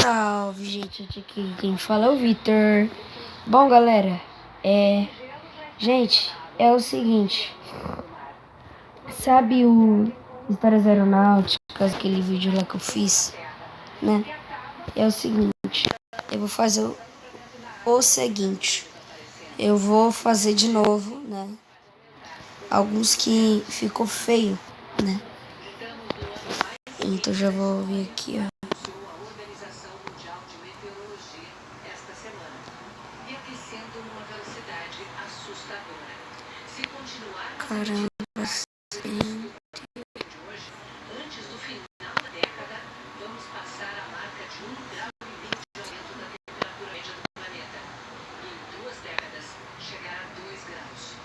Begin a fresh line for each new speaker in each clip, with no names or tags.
Salve, gente, aqui quem fala é o Vitor. Bom, galera, gente, é o seguinte, sabe o Histórias Aeronáuticas, aquele vídeo lá que eu fiz, né? É o seguinte, eu vou fazer o seguinte, eu vou fazer de novo, né? Alguns que ficou feio, né? Então já vou vir aqui, ó. Caramba, sim. Antes do final da década, vamos passar a marca de 1,5 grau de aumento da temperatura média do planeta. E em 2 décadas, chegar a 2 graus.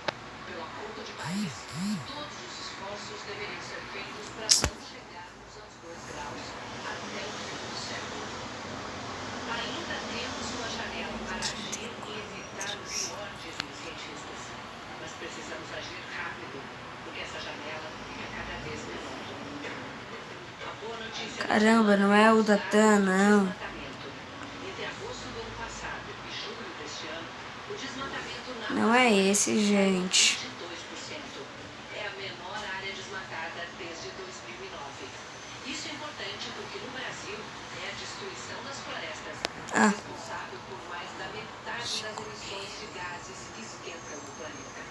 Pelo Acordo de Paris, todos os esforços deveriam ser feitos para não chegarmos aos 2 graus até o fim do século. Ainda temos uma janela para agir e evitar o pior, dizem os cientistas. Mas precisamos agir rápido, porque essa janela fica cada vez menor. A boa notícia. Caramba, não é o da TAM, não. Entre agosto do ano passado e julho deste ano, o desmatamento não é esse, gente. De 2%. É a menor área desmatada desde 2009. Isso é importante porque no Brasil é a destruição das florestas responsável por mais da metade das emissões de gases que esquentam o planeta.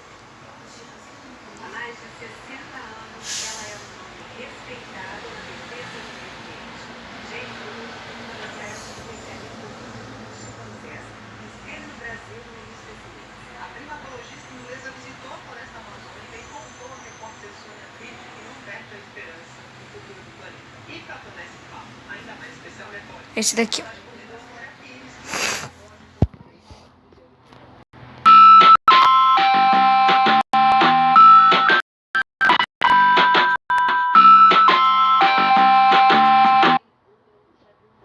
Há mais de 60 anos, ela é um nome respeitado na defesa do meio ambiente. Jane Goodall, uma das maiores especialistas dos chimpanzés, esteve no Brasil no início desse mês. A primatologista inglesa visitou a floresta amazônica e contou a repórter Sônia Brito que não perde a esperança no futuro do planeta. E para tornar esse papo ainda mais especial, esse daqui, ó.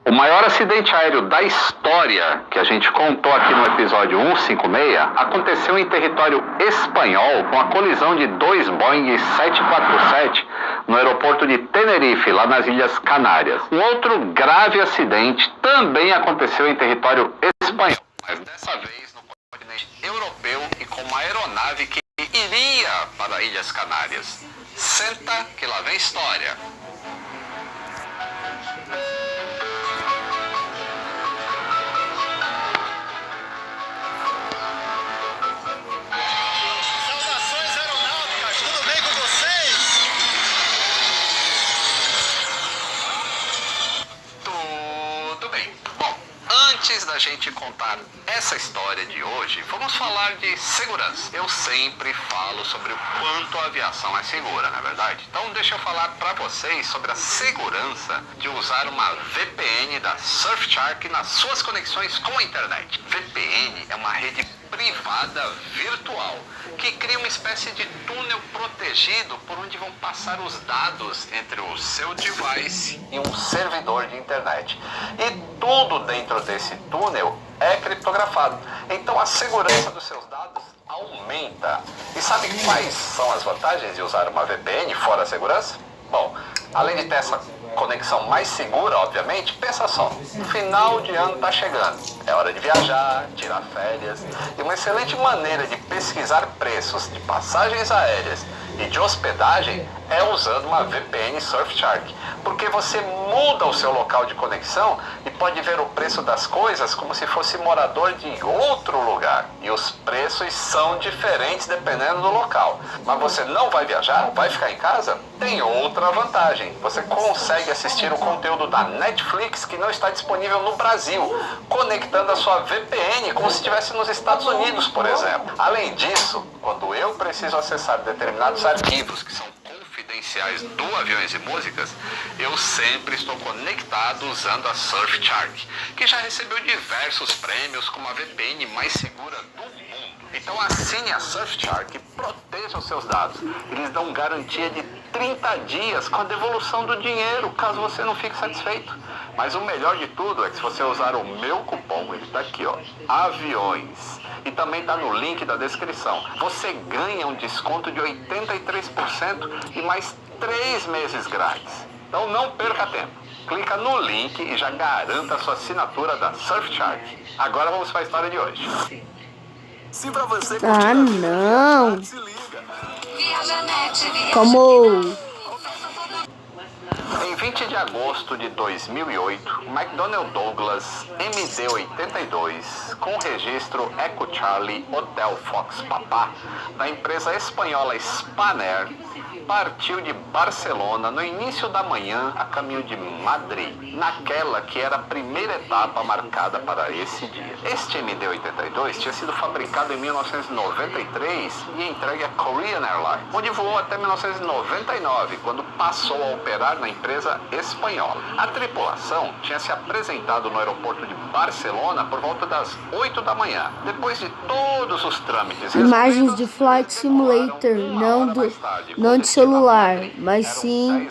O maior acidente aéreo da história, que a gente contou aqui no episódio 156, aconteceu em território espanhol com a colisão de 2 Boeing 747 no aeroporto de Tenerife, lá nas Ilhas Canárias. Um outro grave acidente também aconteceu em território espanhol, mas dessa vez no continente europeu e com uma aeronave que iria para Ilhas Canárias. Senta que lá vem história. Antes da gente contar essa história de hoje, vamos falar de segurança. Eu sempre falo sobre o quanto a aviação é segura, não é verdade? Então deixa eu falar para vocês sobre a segurança de usar uma VPN da Surfshark nas suas conexões com a internet. VPN é uma rede privada virtual que cria uma espécie de túnel protegido por onde vão passar os dados entre o seu device e um servidor de internet. E tudo dentro desse túnel é criptografado. Então a segurança dos seus dados aumenta. E sabe quais são as vantagens de usar uma VPN fora a segurança? Bom, além de ter essa conexão mais segura, obviamente, pensa só, o final de ano está chegando, é hora de viajar, tirar férias, e uma excelente maneira de pesquisar preços de passagens aéreas e de hospedagem é usando uma VPN Surfshark, porque você muda o seu local de conexão e pode ver o preço das coisas como se fosse morador de outro lugar, e os preços são diferentes dependendo do local. Mas você não vai viajar? Vai ficar em casa? Tem outra vantagem, você consegue assistir o conteúdo da Netflix que não está disponível no Brasil, conectando a sua VPN como se estivesse nos Estados Unidos, por exemplo. Além disso, quando eu preciso acessar determinados arquivos que são confidenciais do Aviões e Músicas, eu sempre estou conectado usando a Surfshark, que já recebeu diversos prêmios como a VPN mais segura do mundo. Então assine a Surfshark e proteja os seus dados. Eles dão garantia de 30 dias com a devolução do dinheiro, caso você não fique satisfeito. Mas o melhor de tudo é que se você usar o meu cupom, ele está aqui, ó, Aviões, e também está no link da descrição, você ganha um desconto de 83% e mais 3 meses grátis. Então não perca tempo. Clica no link e já garanta a sua assinatura da Surfshark. Agora vamos para a história de hoje.
Se pra você
Ah, não.
se liga.
Como?
Em 20 de agosto de 2008, o McDonnell Douglas MD-82, com registro Echo Charlie Hotel Fox Papa, da empresa espanhola Spanair, partiu de Barcelona no início da manhã a caminho de Madrid, naquela que era a primeira etapa marcada para esse dia. Este MD-82 tinha sido fabricado em 1993 e entregue à Korean Airlines, onde voou até 1999, quando passou a operar na empresa espanhola. A tripulação tinha se apresentado no aeroporto de Barcelona por volta das 8 da manhã. Depois de todos os trâmites
Imagens de Flight Simulator, não de celular, mas sim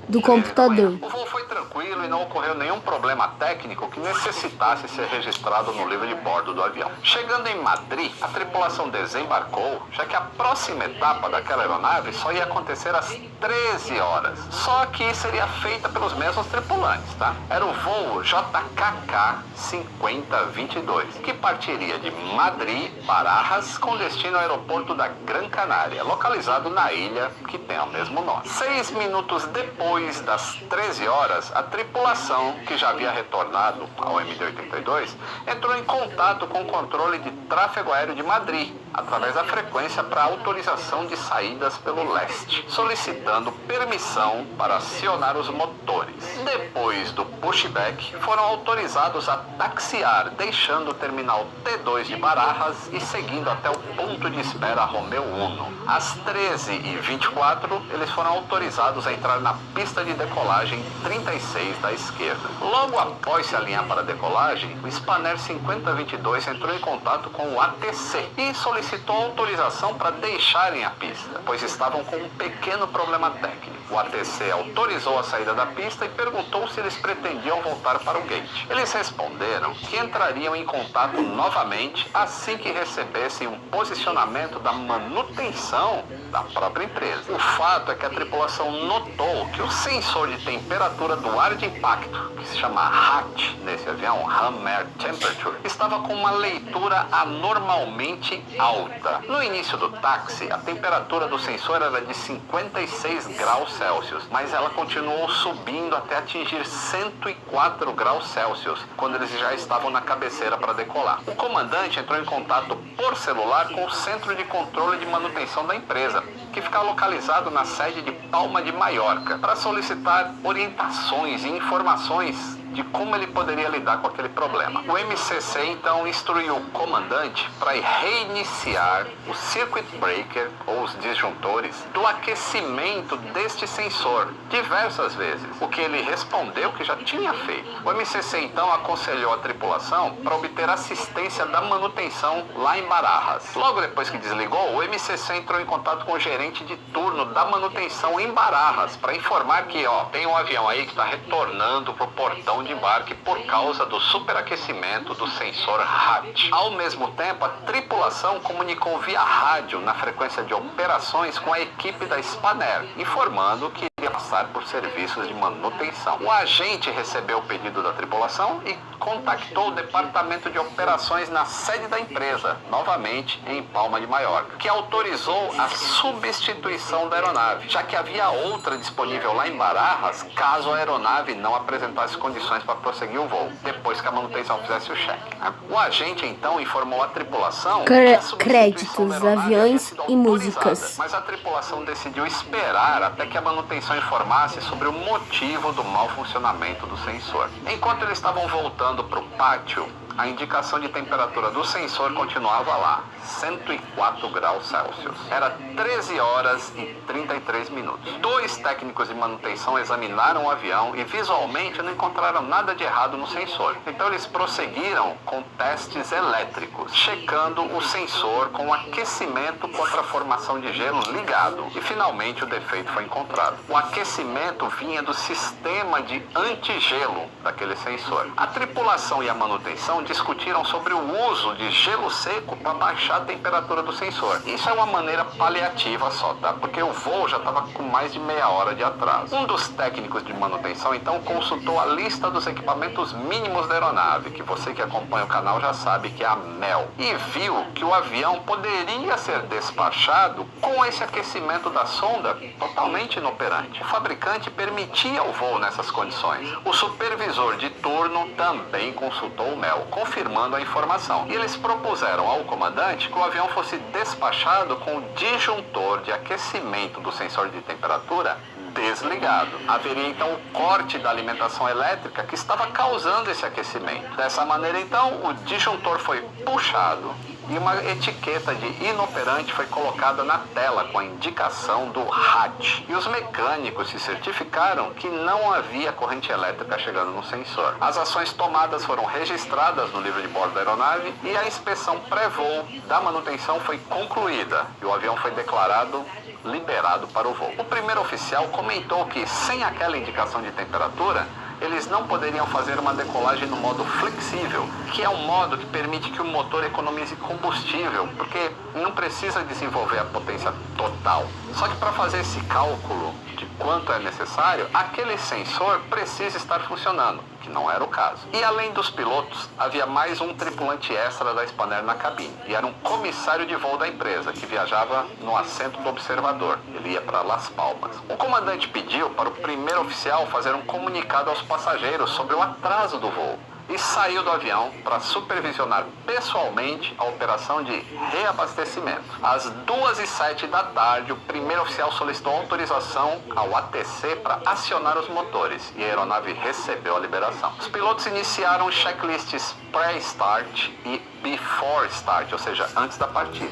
do computador.
O voo foi tranquilo e não ocorreu nenhum problema técnico que necessitasse ser registrado no livro de bordo do avião. Chegando em Madrid, a tripulação desembarcou, já que a próxima etapa daquela aeronave só ia acontecer às 13 horas. Só que seria feita pelos mesmos tripulantes, tá? Era o voo JKK 5022, que partiria de Madrid, Barajas, com destino ao aeroporto da Gran Canária, localizado na ilha que tem o mesmo nome. 6 minutos depois das 13 horas, a tripulação, que já havia retornado ao MD-82, entrou em contato com o controle de tráfego aéreo de Madrid, através da frequência para autorização de saídas pelo leste, solicitando permissão para acionar os motores. Depois do pushback, foram autorizados a taxiar, deixando o terminal T2 de Barajas e seguindo até o ponto de espera Romeo 1. Às 13h24, eles foram autorizados a entrar na pista de decolagem 36 da esquerda. Logo após se alinhar para a decolagem, o Spanair 5022 entrou em contato com o ATC e solicitou autorização para deixarem a pista, pois estavam com um pequeno problema técnico. O ATC autorizou a saída da pista e perguntou se eles pretendiam voltar para o gate. Eles responderam que entrariam em contato novamente assim que recebessem um posicionamento da manutenção da própria empresa. O fato é que a tripulação notou que o sensor de temperatura do ar de impacto, que se chama HAT nesse avião, Ham Air Temperature, estava com uma leitura anormalmente alta. No início do táxi, a temperatura do sensor era de 56 graus Celsius, mas ela continuou subindo até atingir 104 graus Celsius, quando eles já estavam na cabeceira para decolar. O comandante entrou em contato por celular com o centro de controle de manutenção da empresa, que fica localizado na sede de Palma de Maiorca, para solicitar orientações e informações de como ele poderia lidar com aquele problema. O MCC então instruiu o comandante para reiniciar o circuit breaker, ou os disjuntores, do aquecimento deste sensor diversas vezes, o que ele respondeu que já tinha feito. O MCC então aconselhou a tripulação para obter assistência da manutenção lá em Barajas. Logo depois que desligou, o MCC entrou em contato com o gerente de turno da manutenção em Barajas para informar que tem um avião aí que está retornando para o portão de embarque por causa do superaquecimento do sensor HAT. Ao mesmo tempo, a tripulação comunicou via rádio na frequência de operações com a equipe da Spanair, informando que iria passar por serviços de manutenção. O agente recebeu o pedido da tripulação e contactou o departamento de operações na sede da empresa, novamente em Palma de Maiorca, que autorizou a substituição da aeronave, já que havia outra disponível lá em Barajas, caso a aeronave não apresentasse condições para prosseguir o voo, depois que a manutenção fizesse o cheque. O agente então informou a tripulação que a substituição
créditos,
da aeronave
aviões
havia sido
e músicas.
autorizada, mas a tripulação decidiu esperar até que a manutenção informasse sobre o motivo do mau funcionamento do sensor. Enquanto eles estavam voltando para o pátio, a indicação de temperatura do sensor continuava lá, 104 graus Celsius. Era 13 horas e 33 minutos. 2 técnicos de manutenção examinaram o avião e visualmente não encontraram nada de errado no sensor. Então eles prosseguiram com testes elétricos, checando o sensor com o aquecimento contra a formação de gelo ligado. E finalmente o defeito foi encontrado. O aquecimento vinha do sistema de antigelo daquele sensor. A tripulação e a manutenção tripulação discutiram sobre o uso de gelo seco para baixar a temperatura do sensor. Isso é uma maneira paliativa só, tá? Porque o voo já estava com mais de meia hora de atraso. Um dos técnicos de manutenção, então, consultou a lista dos equipamentos mínimos da aeronave, que você que acompanha o canal já sabe que é a MEL, e viu que o avião poderia ser despachado com esse aquecimento da sonda totalmente inoperante. O fabricante permitia o voo nessas condições. O supervisor de turno também consultou o MEL, confirmando a informação. E eles propuseram ao comandante que o avião fosse despachado com o disjuntor de aquecimento do sensor de temperatura desligado. Haveria então o corte da alimentação elétrica que estava causando esse aquecimento. Dessa maneira, então, o disjuntor foi puxado e uma etiqueta de inoperante foi colocada na tela com a indicação do HAT. E os mecânicos se certificaram que não havia corrente elétrica chegando no sensor. As ações tomadas foram registradas no livro de bordo da aeronave e a inspeção pré-voo da manutenção foi concluída e o avião foi declarado liberado para o voo. O primeiro oficial comentou que, sem aquela indicação de temperatura, eles não poderiam fazer uma decolagem no modo flexível, que é um modo que permite que o motor economize combustível, porque não precisa desenvolver a potência total. Só que para fazer esse cálculo de quanto é necessário, aquele sensor precisa estar funcionando, que não era o caso. E além dos pilotos, havia mais um tripulante extra da Spanair na cabine, e era um comissário de voo da empresa, que viajava no assento do observador. Ele ia para Las Palmas. O comandante pediu para o primeiro oficial fazer um comunicado aos passageiros sobre o atraso do voo e saiu do avião para supervisionar pessoalmente a operação de reabastecimento. Às 2h07 da tarde, o primeiro oficial solicitou autorização ao ATC para acionar os motores e a aeronave recebeu a liberação. Os pilotos iniciaram checklists pré-start e before start, ou seja, antes da partida.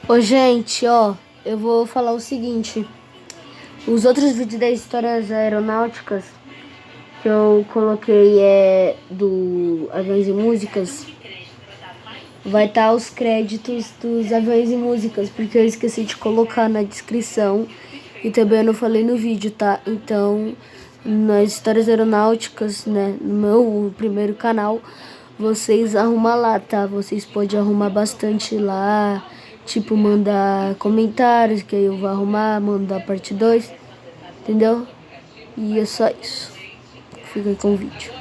Ô, gente, ó, eu vou falar o seguinte. Os outros vídeos das histórias aeronáuticas que eu coloquei do Aviões e Músicas, vai estar os créditos dos Aviões e Músicas, porque eu esqueci de colocar na descrição e também eu não falei no vídeo, tá? Então, nas histórias aeronáuticas, né, no meu primeiro canal, vocês arrumam lá, tá? Vocês podem arrumar bastante lá, tipo, mandar comentários, que aí eu vou arrumar, mandar parte 2, entendeu? E é só isso. Fica aí com o vídeo.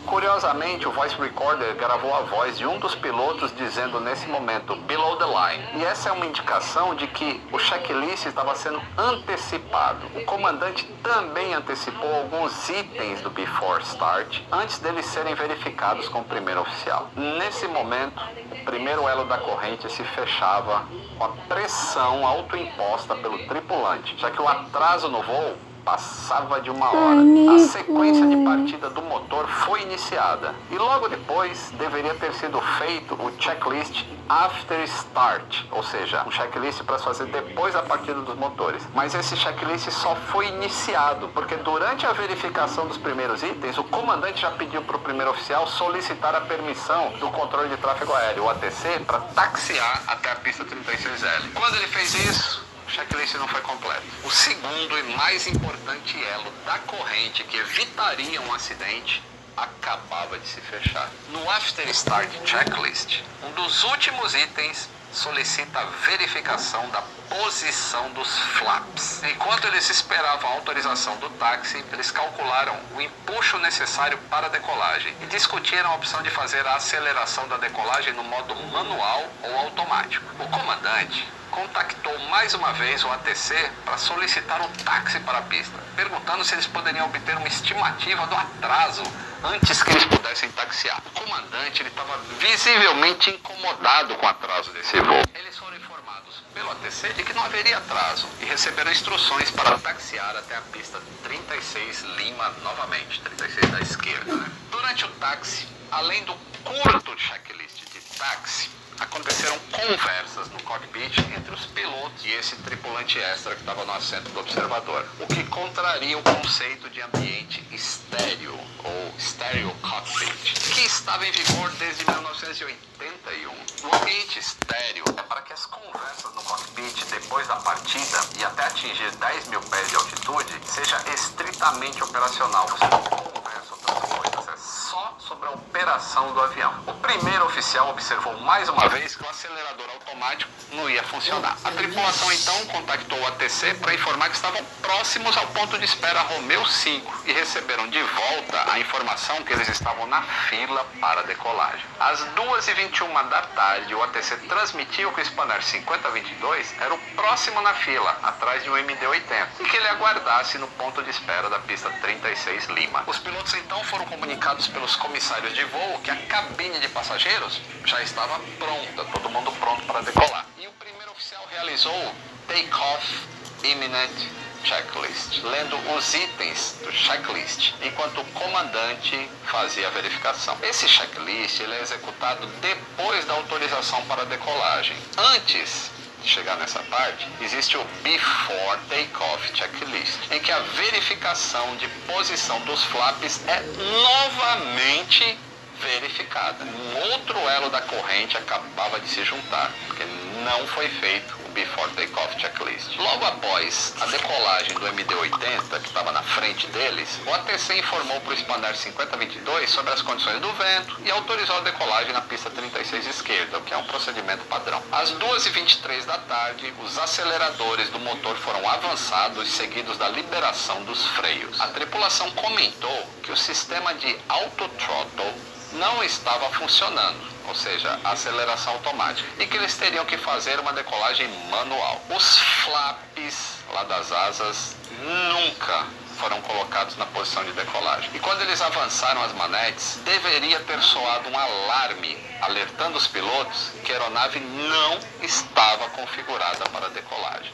Curiosamente, o voice recorder gravou a voz de um dos pilotos dizendo nesse momento, below the line. E essa é uma indicação de que o checklist estava sendo antecipado. O comandante também antecipou alguns itens do before start antes deles serem verificados com o primeiro oficial. Nesse momento, o primeiro elo da corrente se fechava com a pressão autoimposta pelo tripulante, já que o atraso no voo passava de 1 hora. A sequência de partida do motor foi iniciada e logo depois deveria ter sido feito o checklist after start, ou seja, um checklist para se fazer depois da partida dos motores. Mas esse checklist só foi iniciado porque durante a verificação dos primeiros itens, o comandante já pediu para o primeiro oficial solicitar a permissão do controle de tráfego aéreo, o ATC, para taxiar até a pista 36L. Quando ele fez isso, o checklist não foi completo. O segundo e mais importante elo da corrente que evitaria um acidente acabava de se fechar. No After Start Checklist, um dos últimos itens solicita a verificação da posição dos flaps. Enquanto eles esperavam a autorização do táxi, eles calcularam o empuxo necessário para a decolagem e discutiram a opção de fazer a aceleração da decolagem no modo manual ou automático. O comandante contactou mais uma vez o ATC para solicitar um táxi para a pista, perguntando se eles poderiam obter uma estimativa do atraso antes que eles pudessem taxiar. O comandante estava visivelmente incomodado com o atraso desse voo. Eles foram informados pelo ATC de que não haveria atraso e receberam instruções para taxiar até a pista 36 Lima novamente, 36 da esquerda, né? Durante o táxi, além do curto checklist de táxi, aconteceram conversas no cockpit entre os pilotos e esse tripulante extra que estava no assento do observador, o que contraria o conceito de ambiente estéreo, ou stereo cockpit, que estava em vigor desde 1981. O ambiente estéreo é para que as conversas no cockpit depois da partida e até atingir 10 mil pés de altitude seja estritamente operacional. Você não conversa outras coisas, é só sobre a operação decoração do avião. O primeiro oficial observou mais uma vez que o acelerador automático não ia funcionar. A tripulação então contactou o ATC para informar que estavam próximos ao ponto de espera Romeo 5 e receberam de volta a informação que eles estavam na fila para a decolagem. Às 2h21 da tarde, o ATC transmitiu que o Spanair 5022 era o próximo na fila, atrás de um MD-80, e que ele aguardasse no ponto de espera da pista 36 Lima. Os pilotos então foram comunicados pelos comissários de voo que a cabine de passageiros já estava pronta, todo mundo pronto para decolar. E o primeiro oficial realizou o Take-Off Imminent Checklist, lendo os itens do checklist, enquanto o comandante fazia a verificação. Esse checklist ele é executado depois da autorização para a decolagem. Antes de chegar nessa parte, existe o Before Takeoff Checklist, em que a verificação de posição dos flaps é novamente verificada. Um outro elo da corrente acabava de se juntar, porque não foi feito o Before Takeoff Checklist. Logo após a decolagem do MD-80, que estava na frente deles, o ATC informou para o Spanair 5022 sobre as condições do vento e autorizou a decolagem na pista 36 esquerda, o que é um procedimento padrão. Às 2h23 da tarde, os aceleradores do motor foram avançados, seguidos da liberação dos freios. A tripulação comentou que o sistema de auto-throttle não estava funcionando, ou seja, a aceleração automática, e que eles teriam que fazer uma decolagem manual. Os flaps lá das asas nunca foram colocados na posição de decolagem. E quando eles avançaram as manetes, deveria ter soado um alarme alertando os pilotos que a aeronave não estava configurada para decolagem.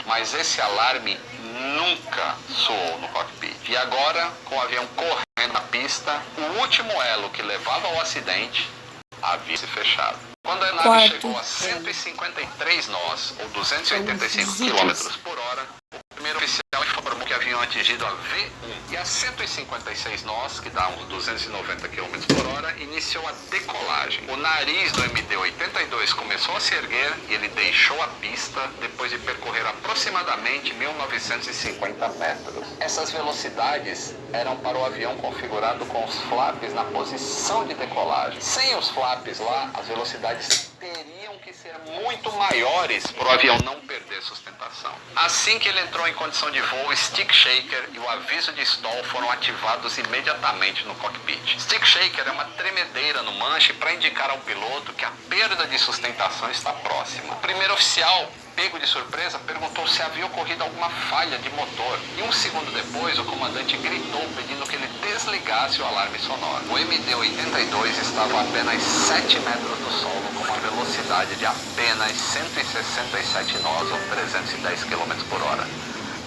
Mas esse alarme nunca soou no cockpit. E agora, com o avião correndo na pista, o último elo que levava ao acidente havia se fechado. Quando a aeronave chegou a 153 nós, ou 285 km por hora, o primeiro oficial informou que haviam atingido a V1. E a 156 nós, que dá uns 290 km por hora, iniciou a decolagem. O nariz do MD-82 começou a se erguer e ele deixou a pista depois de percorrer aproximadamente 1.950 metros. Essas velocidades eram para o avião configurado com os flaps na posição de decolagem. Sem os flaps lá, as velocidades teriam que ser muito maiores para o avião não perder sustentação. Assim que ele entrou em condição de voo, o stick shaker e o aviso de stall foram ativados imediatamente no cockpit. Stick shaker é uma tremedeira no manche para indicar ao piloto que a perda de sustentação está próxima. O primeiro oficial, pego de surpresa, perguntou se havia ocorrido alguma falha de motor. E um segundo depois, o comandante gritou pedindo que ele desligasse o alarme sonoro. O MD-82 estava a apenas 7 metros do solo, com uma velocidade de apenas 167 nós, ou 310 km por hora.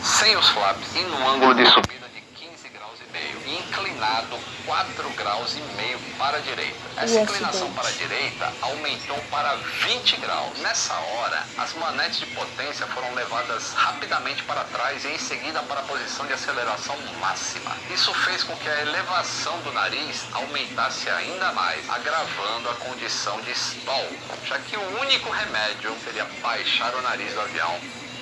Sem os flaps e num ângulo de subida de 15,5 graus, e inclinado 4,5 graus para a direita. Essa inclinação para a direita aumentou para 20 graus. Nessa hora, as manetes de potência foram levadas rapidamente para trás e em seguida para a posição de aceleração máxima. Isso fez com que a elevação do nariz aumentasse ainda mais, agravando a condição de stall, já que o único remédio seria baixar o nariz do avião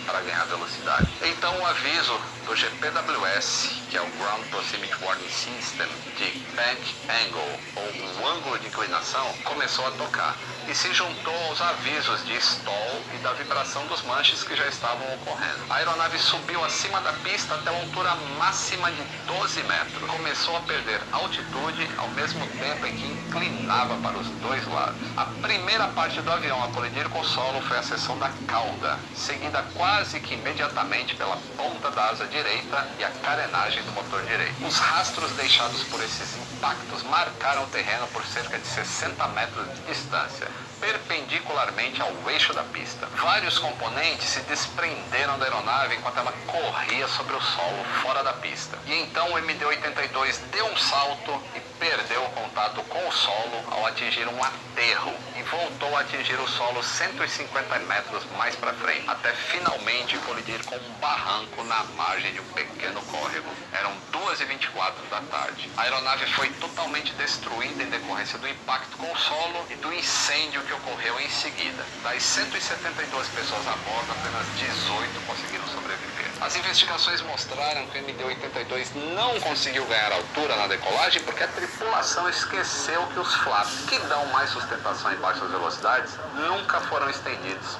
para ganhar velocidade. Então o aviso do GPWS, que é o Ground Proximity Warning System, de Bank Angle, ou o ângulo de inclinação, começou a tocar e se juntou aos avisos de stall e da vibração dos manches que já estavam ocorrendo. A aeronave subiu acima da pista até uma altura máxima de 12 metros. Começou a perder altitude ao mesmo tempo em que inclinava para os dois lados. A primeira parte do avião a colidir com o solo foi a seção da cauda, seguida quase que imediatamente pela ponta da asa direita e a carenagem do motor direito. Os rastros deixados por esses impactos marcaram o terreno por cerca de 60 metros de distância, perpendicularmente ao eixo da pista. Vários componentes se desprenderam da aeronave enquanto ela corria sobre o solo fora da pista. E então o MD-82 deu um salto e perdeu o contato com o solo ao atingir um aterro e voltou a atingir o solo 150 metros mais para frente, até finalmente colidir com um barranco na margem de um pequeno córrego. Eram 2h24 da tarde. A aeronave foi totalmente destruída em decorrência do impacto com o solo e do incêndio incêndio que ocorreu em seguida. Das 172 pessoas a bordo, apenas 18 conseguiram sobreviver. As investigações mostraram que o MD-82 não conseguiu ganhar altura na decolagem porque a tripulação esqueceu que os flaps, que dão mais sustentação em baixas velocidades, nunca foram estendidos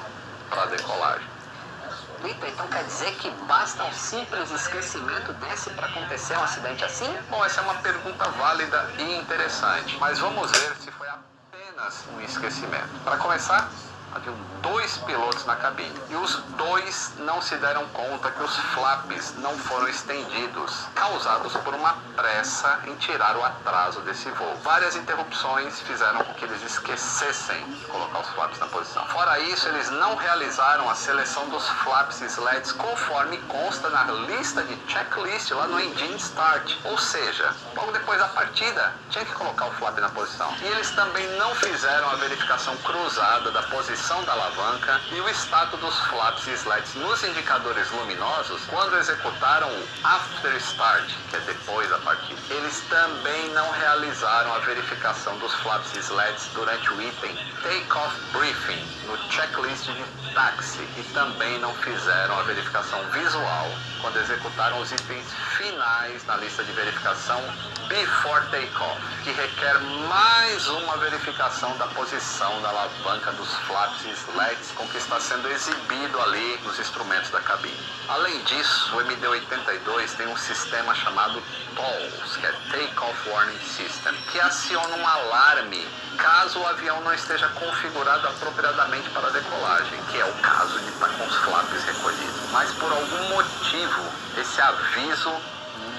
para a decolagem.
Vitor, então quer dizer que basta um simples esquecimento desse para acontecer um acidente assim?
Bom, essa é uma pergunta válida e interessante, mas vamos ver se foi apenas um esquecimento. Para começar, haviam 2 pilotos na cabine e os 2 não se deram conta que os flaps não foram estendidos, causados por uma pressa em tirar o atraso desse voo. Várias interrupções fizeram com que eles esquecessem de colocar os flaps na posição. Fora isso, eles não realizaram a seleção dos flaps e sleds conforme consta na lista de checklist lá no Engine Start. Ou seja, logo depois da partida, tinha que colocar o flap na posição. E eles também não fizeram a verificação cruzada da posição da alavanca e o status dos flaps e sleds nos indicadores luminosos quando executaram o After Start, que é depois da partida. Eles também não realizaram a verificação dos flaps e sleds durante o item Takeoff Briefing no checklist de táxi e também não fizeram a verificação visual quando executaram os itens finais na lista de verificação Before Takeoff, que requer mais uma verificação da posição da alavanca dos flaps e sleds com que está sendo exibido ali nos instrumentos da cabine. Além disso, o MD-82 tem um sistema chamado TOWS, que é Takeoff Warning System, que aciona um alarme caso o avião não esteja configurado apropriadamente para a decolagem, que é o caso de estar com os flaps recolhidos. Mas por algum motivo, esse aviso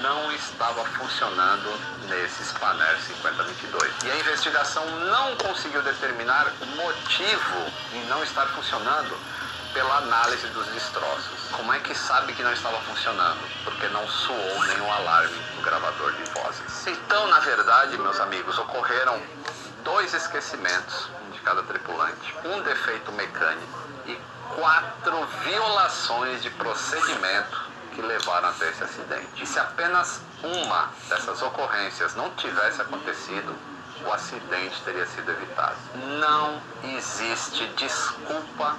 não estava funcionando nesse Spanair 5022. E a investigação não conseguiu determinar o motivo de não estar funcionando pela análise dos destroços. Como é que sabe que não estava funcionando? Porque não soou nenhum alarme no gravador de vozes. Então, na verdade, meus amigos, ocorreram 2 esquecimentos de cada tripulante, um defeito mecânico e 4 violações de procedimento que levaram até esse acidente. E se apenas uma dessas ocorrências não tivesse acontecido, o acidente teria sido evitado. Não existe desculpa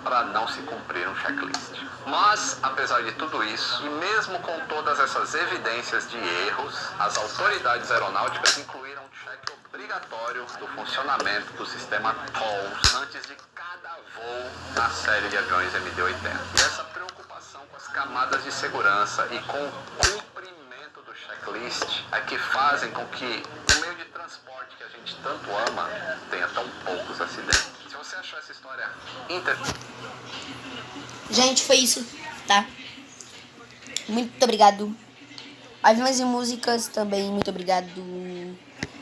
para não se cumprir um checklist. Mas, apesar de tudo isso, e mesmo com todas essas evidências de erros, as autoridades aeronáuticas incluíram um cheque obrigatório do funcionamento do sistema TOWS antes de cada voo na série de aviões MD-80. E essa preocupação com as camadas de segurança e com o cumprimento do checklist é que fazem com que o meio de transporte que a gente tanto ama tenha tão poucos acidentes. Se você achou essa história
Gente, foi isso, tá? Muito obrigado. Aviões e músicas também, muito obrigado.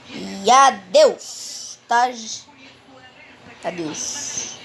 E adeus, tá? Adeus.